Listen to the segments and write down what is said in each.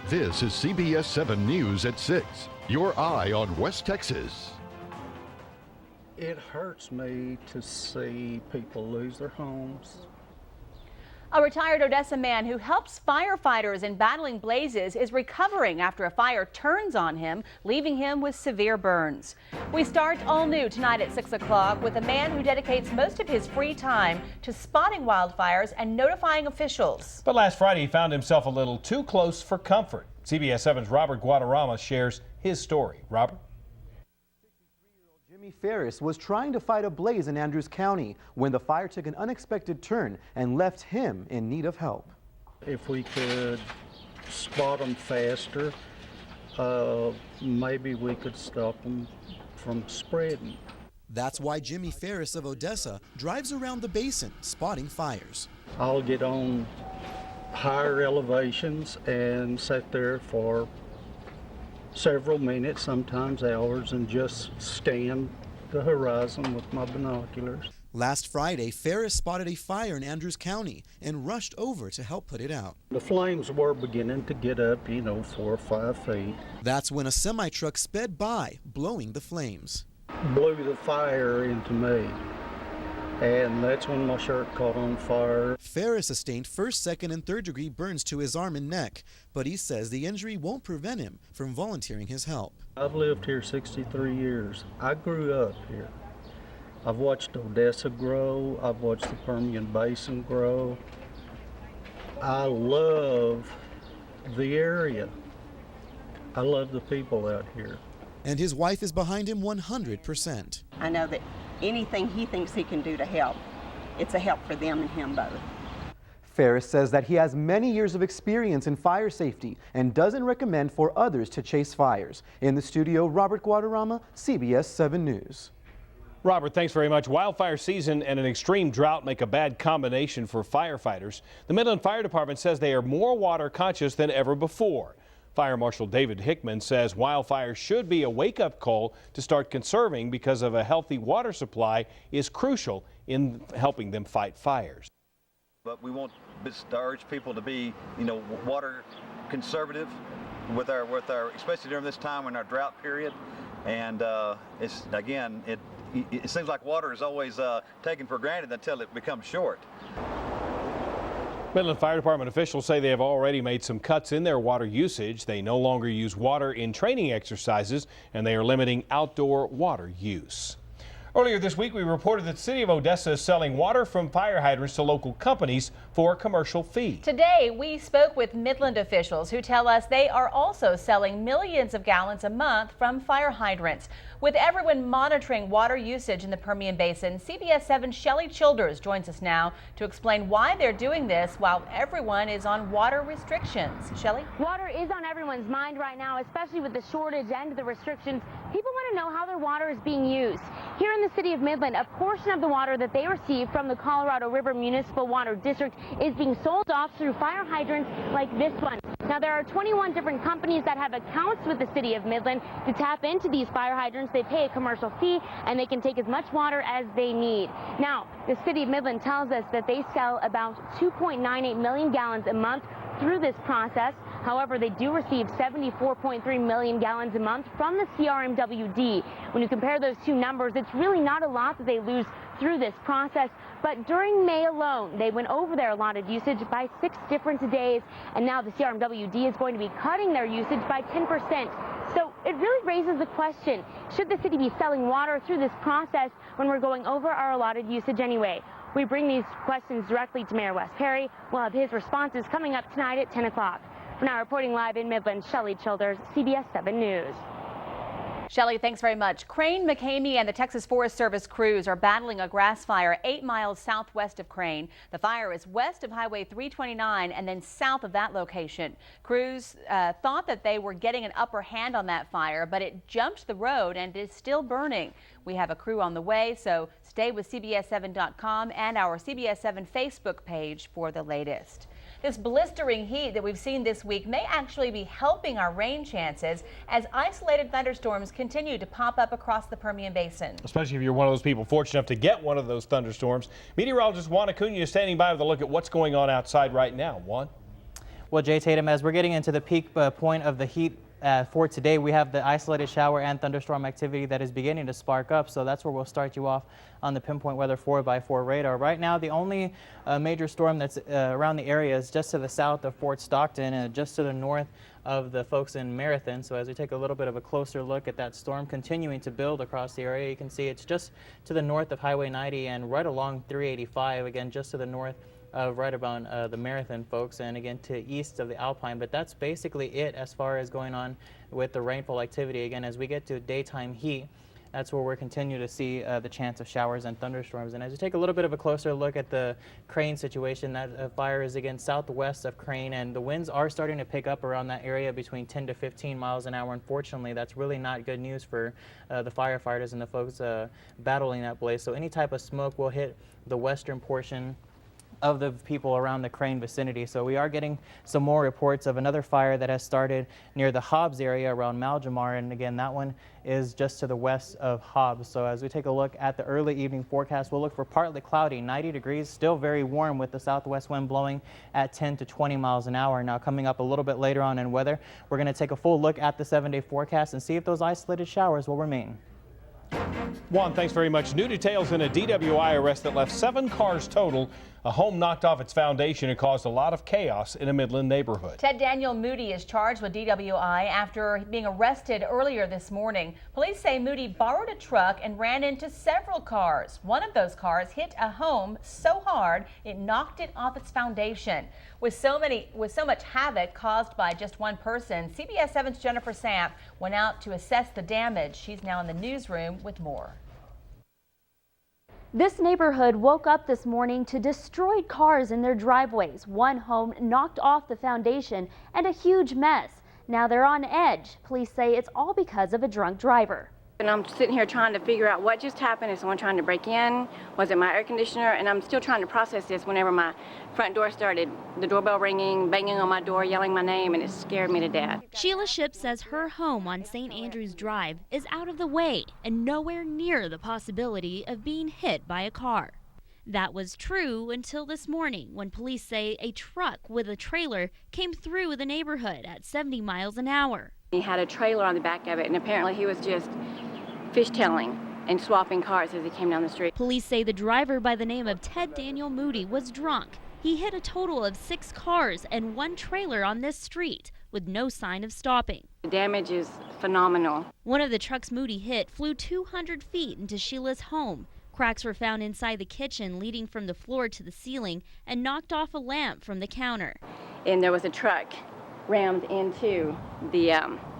This is CBS 7 News at 6. Your eye on West Texas. It hurts me to see people lose their homes. A retired Odessa man who helps firefighters in battling blazes is recovering after a fire turns on him, leaving him with severe burns. We start all new tonight at 6 o'clock with a man who dedicates most of his free time to spotting wildfires and notifying officials. But last Friday, he found himself a little too close for comfort. CBS 7's Robert Guadarrama shares his story. Robert? Jimmy Ferris was trying to fight a blaze in Andrews County when the fire took an unexpected turn and left him in need of help. If we could spot them faster, maybe we could stop them from spreading. That's why Jimmy Ferris of Odessa drives around the basin spotting fires. I'll get on higher elevations and sit there for several minutes, sometimes hours, and just scan the horizon with my binoculars. Last Friday, Ferris spotted a fire in Andrews County and rushed over to help put it out. The flames were beginning to get up, 4 or 5 feet. That's when a semi-truck sped by, blowing the flames. Blew the fire into me, and that's when my shirt caught on fire. Ferris sustained first, second, and third degree burns to his arm and neck, but he says the injury won't prevent him from volunteering his help. I've lived here 63 years. I grew up here. I've watched Odessa grow. I've watched the Permian Basin grow. I love the area. I love the people out here. And his wife is behind him 100%. I know that anything he thinks he can do to help, it's a help for them and him both. Ferris says that he has many years of experience in fire safety and doesn't recommend for others to chase fires. In the studio, Robert Guadarrama, CBS 7 News. Robert, thanks very much. Wildfire season and an extreme drought make a bad combination for firefighters. The Midland Fire Department says they are more water conscious than ever before. Fire Marshal David Hickman says wildfires should be a wake-up call to start conserving because of a healthy water supply is crucial in helping them fight fires. But we want to urge people to be, water conservative with our, especially during this time in our drought period. And it seems like water is always taken for granted until it becomes short. Midland Fire Department officials say they have already made some cuts in their water usage. They no longer use water in training exercises, and they are limiting outdoor water use. Earlier this week, we reported that the city of Odessa is selling water from fire hydrants to local companies for a commercial fee. Today, we spoke with Midland officials who tell us they are also selling millions of gallons a month from fire hydrants. With everyone monitoring water usage in the Permian Basin, CBS 7's Shelley Childers joins us now to explain why they're doing this while everyone is on water restrictions. Shelley? Water is on everyone's mind right now, especially with the shortage and the restrictions. People want to know how their water is being used. Here in the city of Midland, a portion of the water that they receive from the Colorado River Municipal Water District is being sold off through fire hydrants like this one. Now, there are 21 different companies that have accounts with the city of Midland. To tap into these fire hydrants, they pay a commercial fee and they can take as much water as they need. Now, the city of Midland tells us that they sell about 2.98 million gallons a month through this process. However, they do receive 74.3 million gallons a month from the CRMWD. When you compare those two numbers, it's really not a lot that they lose through this process. But during May alone, they went over their allotted usage by 6 different days, and now the CRMWD is going to be cutting their usage by 10%. So it really raises the question, should the city be selling water through this process when we're going over our allotted usage anyway? We bring these questions directly to Mayor Wes Perry. We'll have his responses coming up tonight at 10 o'clock. For now, reporting live in Midland, Shelley Childers, CBS 7 News. Shelley, thanks very much. Crane, McCamey, and the Texas Forest Service crews are battling a grass fire 8 miles southwest of Crane. The fire is west of Highway 329 and then south of that location. Crews thought that they were getting an upper hand on that fire, but it jumped the road and is still burning. We have a crew on the way, so stay with CBS7.com and our CBS 7 Facebook page for the latest. This blistering heat that we've seen this week may actually be helping our rain chances as isolated thunderstorms continue to pop up across the Permian Basin. Especially if you're one of those people fortunate enough to get one of those thunderstorms. Meteorologist Juan Acuna is standing by with a look at what's going on outside right now. Juan? Well, Jay Tatum, as we're getting into the peak point of the heat for today, we have the isolated shower and thunderstorm activity that is beginning to spark up. So that's where we'll start you off on the pinpoint weather 4x4 radar. Right now, the only major storm that's around the area is just to the south of Fort Stockton and just to the north of the folks in Marathon. So as we take a little bit of a closer look at that storm continuing to build across the area, you can see it's just to the north of Highway 90 and right along 385, again just to the north of right around the Marathon folks, and again to east of the Alpine. But that's basically it as far as going on with the rainfall activity. Again, as we get to daytime heat, that's where we're continuing to see the chance of showers and thunderstorms. And as you take a little bit of a closer look at the Crane situation, that fire is again southwest of Crane, and the winds are starting to pick up around that area between 10 to 15 miles an hour. Unfortunately, that's really not good news for the firefighters and the folks battling that blaze. So any type of smoke will hit the western portion of the people around the Crane vicinity. So we are getting some more reports of another fire that has started near the Hobbs area around Maljamar, and again that one is just to the west of Hobbs. So as we take a look at the early evening forecast, we'll look for partly cloudy, 90 degrees, still very warm with the southwest wind blowing at 10 to 20 miles an hour. Now coming up a little bit later on in weather, we're going to take a full look at the 7-day forecast and see if those isolated showers will remain. Juan, thanks very much. New details in a DWI arrest that left 7 cars total. A home knocked off its foundation and caused a lot of chaos in a Midland neighborhood. Ted Daniel Moody is charged with DWI after being arrested earlier this morning. Police say Moody borrowed a truck and ran into several cars. One of those cars hit a home so hard it knocked it off its foundation. With so much havoc caused by just one person, CBS 7's Jennifer Samp went out to assess the damage. She's now in the newsroom with more. This neighborhood woke up this morning to destroyed cars in their driveways. One home knocked off the foundation and a huge mess. Now they're on edge. Police say it's all because of a drunk driver. And I'm sitting here trying to figure out what just happened. Is someone trying to break in? Was it my air conditioner? And I'm still trying to process this whenever my front door started, the doorbell ringing, banging on my door, yelling my name, and it scared me to death. Sheila Shipp says her home on St. Andrews Drive is out of the way and nowhere near the possibility of being hit by a car. That was true until this morning when police say a truck with a trailer came through the neighborhood at 70 miles an hour. He had a trailer on the back of it, and apparently he was just fishtailing and swapping cars as he came down the street. Police say the driver by the name of Ted Daniel Moody was drunk. He hit a total of 6 cars and 1 trailer on this street with no sign of stopping. The damage is phenomenal. One of the trucks Moody hit flew 200 feet into Sheila's home. Cracks were found inside the kitchen leading from the floor to the ceiling and knocked off a lamp from the counter. And there was a truck rammed into the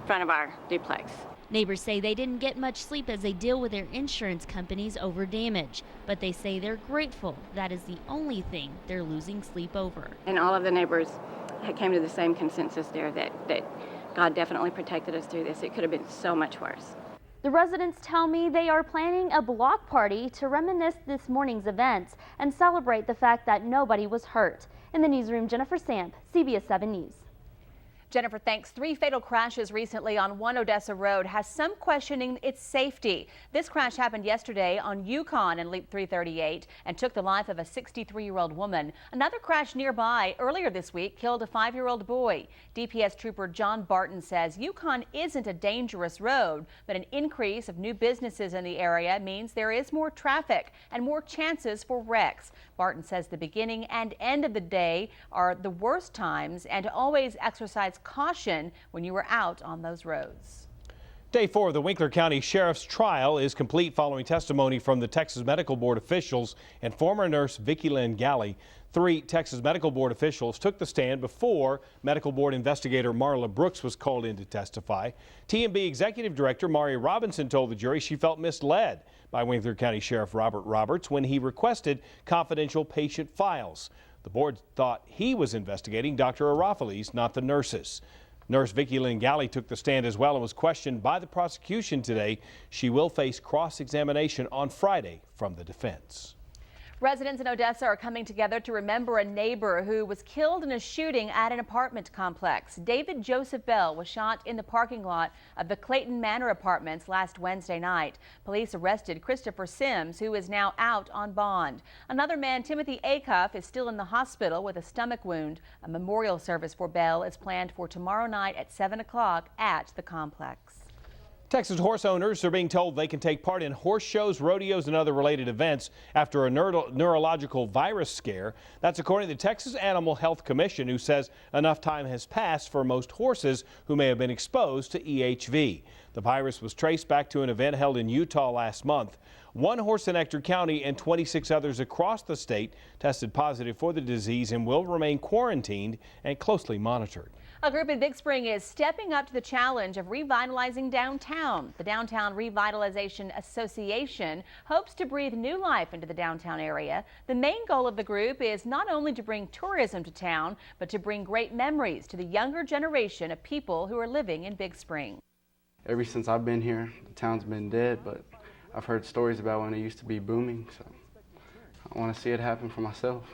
front of our duplex. Neighbors say they didn't get much sleep as they deal with their insurance companies over damage, but they say they're grateful that is the only thing they're losing sleep over. And all of the neighbors came to the same consensus there that God definitely protected us through this. It could have been so much worse. The residents tell me they are planning a block party to reminisce this morning's events and celebrate the fact that nobody was hurt. In the newsroom, Jennifer Samp, CBS 7 News. Jennifer, thanks. 3 fatal crashes recently on 1 Odessa Road has some questioning its safety. This crash happened yesterday on Yukon and Loop 338 and took the life of a 63-year-old woman. Another crash nearby earlier this week killed a 5-year-old boy. DPS trooper John Barton says Yukon isn't a dangerous road, but an increase of new businesses in the area means there is more traffic and more chances for wrecks. Barton says the beginning and end of the day are the worst times and to always exercise caution when you are out on those roads. Day 4 of the Winkler County Sheriff's trial is complete following testimony from the Texas Medical Board officials and former nurse Vicki Lynn Galley. 3 Texas Medical Board officials took the stand before Medical Board investigator Marla Brooks was called in to testify. TMB Executive Director Mari Robinson told the jury she felt misled by Winkler County Sheriff Robert Roberts when he requested confidential patient files. The board thought he was investigating Dr. Arafalis, not the nurses. Nurse Vicki Lynn Galley took the stand as well and was questioned by the prosecution today. She will face cross-examination on Friday from the defense. Residents in Odessa are coming together to remember a neighbor who was killed in a shooting at an apartment complex. David Joseph Bell was shot in the parking lot of the Clayton Manor Apartments last Wednesday night. Police arrested Christopher Sims, who is now out on bond. Another man, Timothy Acuff, is still in the hospital with a stomach wound. A memorial service for Bell is planned for tomorrow night at 7 o'clock at the complex. Texas horse owners are being told they can take part in horse shows, rodeos, and other related events after a neurological virus scare. That's according to the Texas Animal Health Commission, who says enough time has passed for most horses who may have been exposed to EHV. The virus was traced back to an event held in Utah last month. One horse in Ector County and 26 others across the state tested positive for the disease and will remain quarantined and closely monitored. A group in Big Spring is stepping up to the challenge of revitalizing downtown. The Downtown Revitalization Association hopes to breathe new life into the downtown area. The main goal of the group is not only to bring tourism to town, but to bring great memories to the younger generation of people who are living in Big Spring. Ever since I've been here, the town's been dead, but I've heard stories about when it used to be booming, so I want to see it happen for myself.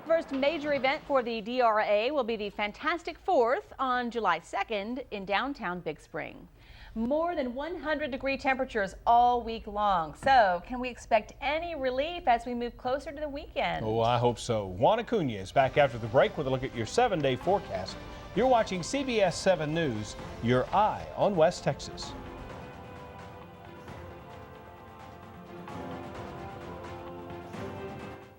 First major event for the DRA will be the Fantastic Fourth on July 2nd in downtown Big Spring. More than 100-degree temperatures all week long. So can we expect any relief as we move closer to the weekend? Oh, I hope so. Juan Acuna is back after the break with a look at your 7-day forecast. You're watching CBS 7 News, your eye on West Texas.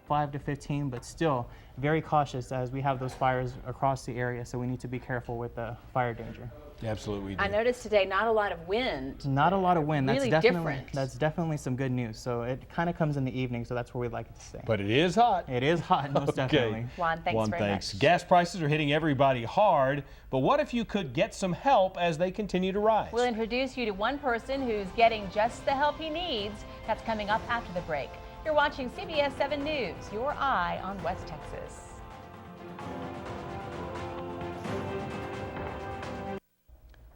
5 to 15, but still very cautious as we have those fires across the area, so we need to be careful with the fire danger. Absolutely. I noticed today not a lot of wind. Not a lot of wind. Really different. That's definitely some good news. So it kind of comes in the evening, so that's where we'd like it to stay. But it is hot. It is hot, most definitely. Juan, thanks very much. Gas prices are hitting everybody hard, but what if you could get some help as they continue to rise? We'll introduce you to one person who's getting just the help he needs. That's coming up after the break. You're watching CBS 7 News, your eye on West Texas.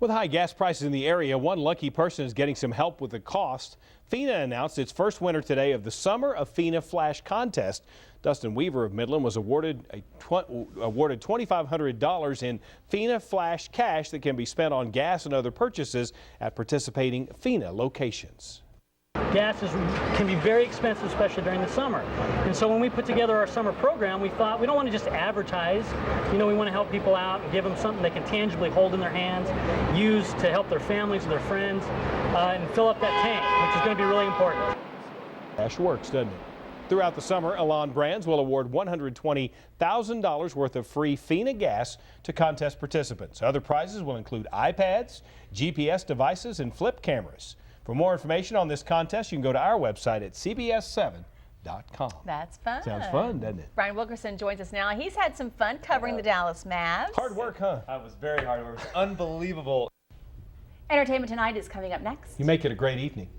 With high gas prices in the area, one lucky person is getting some help with the cost. FINA announced its first winner today of the Summer of FINA Flash Contest. Dustin Weaver of Midland was awarded $2,500 in FINA Flash cash that can be spent on gas and other purchases at participating FINA locations. Gas can be very expensive, especially during the summer. And so when we put together our summer program, we thought we don't want to just advertise. You know, we want to help people out and give them something they can tangibly hold in their hands, use to help their families or their friends, and fill up that tank, which is going to be really important. Cash works, doesn't it? Throughout the summer, Elan Brands will award $120,000 worth of free FINA gas to contest participants. Other prizes will include iPads, GPS devices, and flip cameras. For more information on this contest, you can go to our website at cbs7.com. That's fun. Sounds fun, doesn't it? Brian Wilkerson joins us now. He's had some fun covering the Dallas Mavs. Hard work, huh? I was very hard work. It was unbelievable. Entertainment Tonight is coming up next. You make it a great evening.